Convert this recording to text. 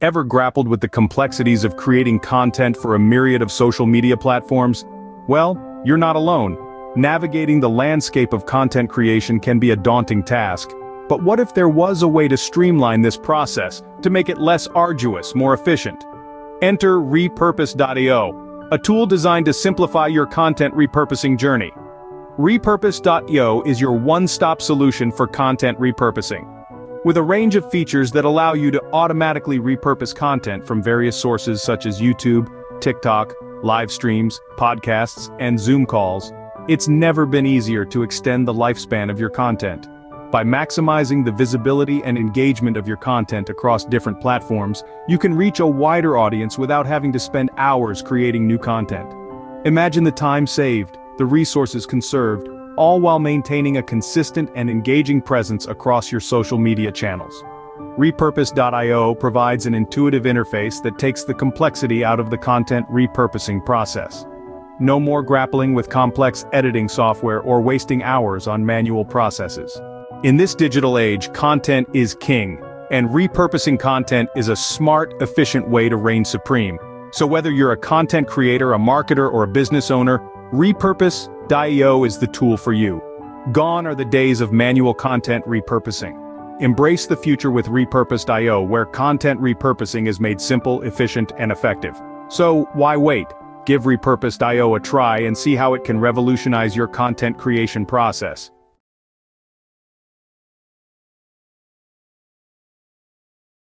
Ever grappled with the complexities of creating content for a myriad of social media platforms? Well, you're not alone. Navigating the landscape of content creation can be a daunting task. But what if there was a way to streamline this process, to make it less arduous, more efficient? Enter Repurpose.io, a tool designed to simplify your content repurposing journey. Repurpose.io is your one-stop solution for content repurposing. With a range of features that allow you to automatically repurpose content from various sources such as YouTube, TikTok, live streams, podcasts, and Zoom calls, it's never been easier to extend the lifespan of your content. By maximizing the visibility and engagement of your content across different platforms, you can reach a wider audience without having to spend hours creating new content. Imagine the time saved, the resources conserved, all while maintaining a consistent and engaging presence across your social media channels. Repurpose.io provides an intuitive interface that takes the complexity out of the content repurposing process. No more grappling with complex editing software or wasting hours on manual processes. In this digital age, content is king, and repurposing content is a smart, efficient way to reign supreme. So whether you're a content creator, a marketer, or a business owner, Repurpose.io is the tool for you. Gone are the days of manual content repurposing. Embrace the future with Repurpose.io, where content repurposing is made simple, efficient, and effective. So why wait? Give Repurpose.io a try and see how it can revolutionize your content creation process.